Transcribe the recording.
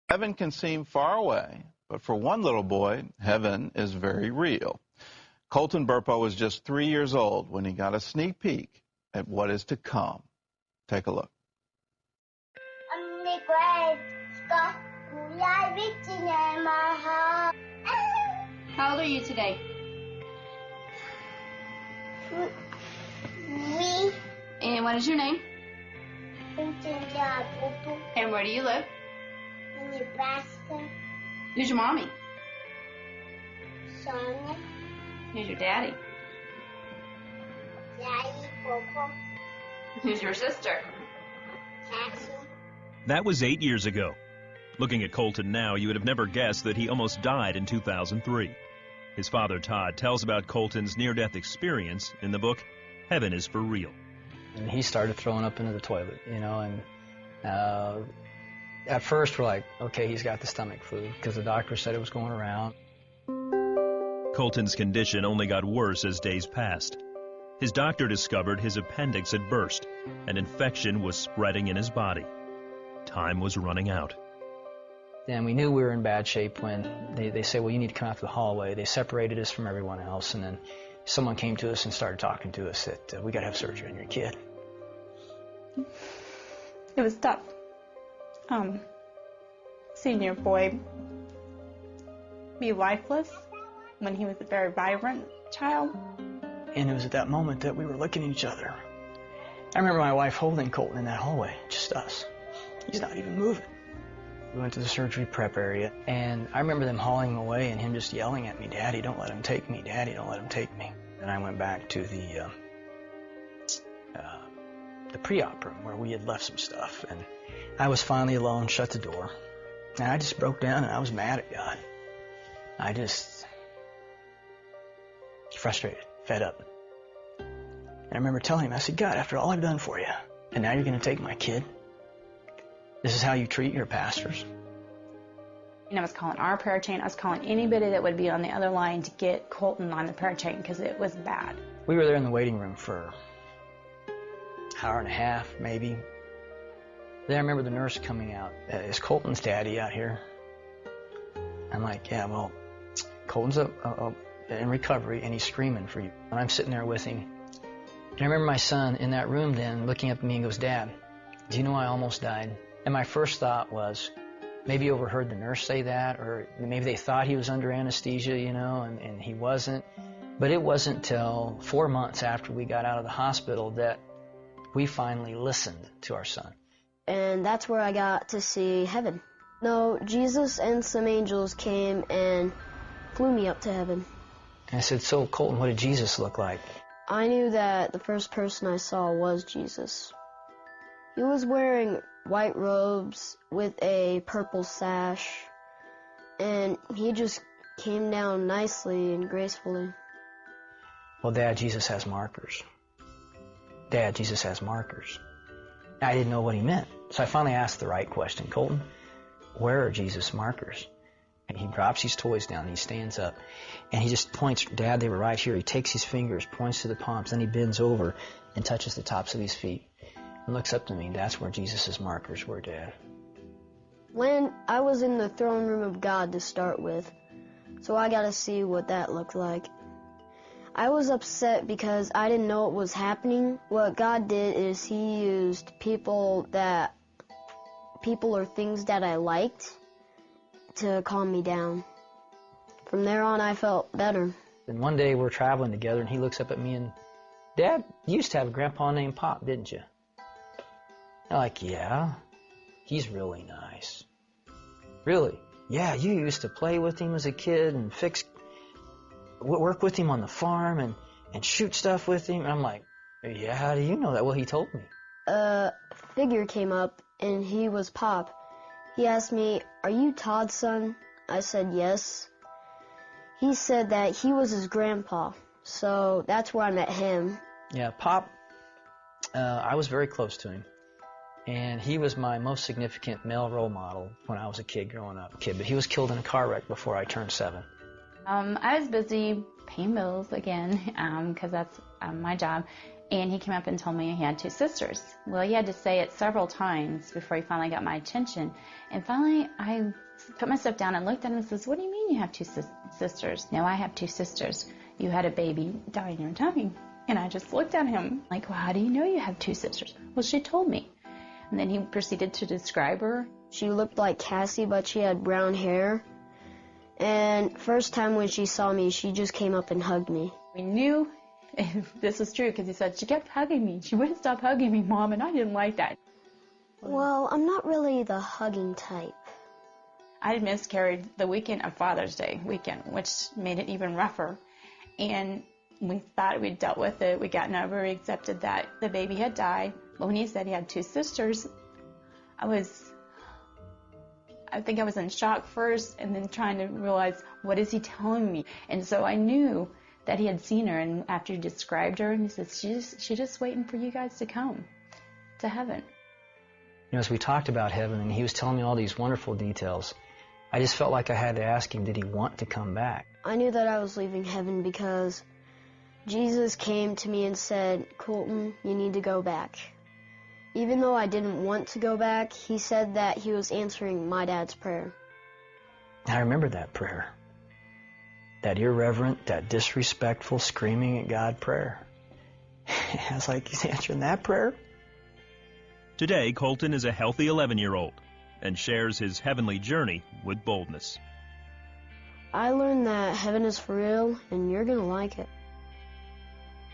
Heaven can seem far away, but for one little boy, heaven is very real. Colton Burpo was just 3 years old when he got a sneak peek at what is to come. Take a look. How old are you today? 3. And what is your name? And where do you live? In Nebraska. Who's your mommy? Sonia. Who's your daddy? Daddy. Coco. Who's your sister? Cassie. That was 8 years ago. Looking at Colton now, you would have never guessed that he almost died in 2003. His father, Todd, tells about Colton's near-death experience in the book, Heaven is for Real. And he started throwing up into the toilet, you know, and at first we're like, okay, he's got the stomach flu, because the doctor said it was going around. Colton's condition only got worse as days passed. His doctor discovered his appendix had burst. An infection was spreading in his body. Time was running out. And we knew we were in bad shape when they said, well, you need to come out to the hallway. They separated us from everyone else, and then someone came to us and started talking to us that we got to have surgery on your kid. It was tough. Seeing your boy be lifeless when he was a very vibrant child. And it was at that moment that we were looking at each other. I remember my wife holding Colton in that hallway, just us. He's not even moving. We went to the surgery prep area, and I remember them hauling him away and him just yelling at me, Daddy, don't let him take me. Daddy, don't let him take me. And I went back to the pre-op room where we had left some stuff, and I was finally alone, shut the door, and I just broke down and I was mad at God. I just frustrated, fed up. And I remember telling him, I said, God, after all I've done for you, and now you're going to take my kid? This is how you treat your pastors? And I was calling our prayer chain. I was calling anybody that would be on the other line to get Colton on the prayer chain because it was bad. We were there in the waiting room for an hour and a half, maybe. Then I remember the nurse coming out. Is Colton's daddy out here? I'm like, yeah, well, Colton's in recovery and he's screaming for you. And I'm sitting there with him. And I remember my son in that room then looking up at me and goes, Dad, do you know I almost died? And my first thought was, maybe he overheard the nurse say that, or maybe they thought he was under anesthesia, you know, and he wasn't. But it wasn't till 4 months after we got out of the hospital that we finally listened to our son. And that's where I got to see heaven. No, Jesus and some angels came and flew me up to heaven. And I said, so Colton, what did Jesus look like? I knew that the first person I saw was Jesus. He was wearing white robes with a purple sash, and he just came down nicely and gracefully. Well, Dad, Jesus has markers. Dad, Jesus has markers. I didn't know what he meant, so I finally asked the right question. Colton, where are Jesus' markers? And he drops his toys down, and he stands up, and he just points, Dad, they were right here. He takes his fingers, points to the palms, then he bends over and touches the tops of his feet and looks up to me. That's where Jesus' markers were, Dad. When I was in the throne room of God to start with, so I got to see what that looked like. I was upset because I didn't know what was happening. What God did is he used people or things that I liked to calm me down. From there on, I felt better. And one day we're traveling together, and he looks up at me and, Dad, you used to have a grandpa named Pop, didn't you? I'm like, yeah, he's really nice. Really? Yeah, you used to play with him as a kid and work with him on the farm and shoot stuff with him. And I'm like, yeah, how do you know that? Well, he told me. A figure came up, and he was Pop. He asked me, are you Todd's son? I said yes. He said that he was his grandpa, so that's where I met him. Yeah, Pop, I was very close to him, and he was my most significant male role model when I was a kid growing up. But he was killed in a car wreck before I turned 7. I was busy paying bills again, because that's my job. And he came up and told me he had 2 sisters. Well, he had to say it several times before he finally got my attention. And finally, I put myself down and looked at him and says, "What do you mean you have 2 sisters?" "No, I have 2 sisters. You had a baby die in your tummy." And I just looked at him like, "Well, how do you know you have 2 sisters?" "Well, she told me." And then he proceeded to describe her. She looked like Cassie, but she had brown hair. And first time when she saw me, she just came up and hugged me. We knew this was true because he said, "She kept hugging me. She wouldn't stop hugging me, Mom," and I didn't like that. Well, I'm not really the hugging type. I had miscarried the weekend of Father's Day weekend, which made it even rougher. And we thought we'd dealt with it. We'd gotten over it, accepted that the baby had died. But when he said he had 2 sisters, I think I was in shock first and then trying to realize, what is he telling me? And so I knew that he had seen her, and after he described her, and he said, she's just waiting for you guys to come to heaven. You know, as we talked about heaven, and he was telling me all these wonderful details, I just felt like I had to ask him, did he want to come back? I knew that I was leaving heaven because Jesus came to me and said, "Colton, you need to go back." Even though I didn't want to go back, he said that he was answering my dad's prayer. I remember that prayer. That irreverent, that disrespectful, screaming at God prayer. I was like, he's answering that prayer? Today, Colton is a healthy 11-year-old and shares his heavenly journey with boldness. I learned that heaven is for real, and you're gonna like it.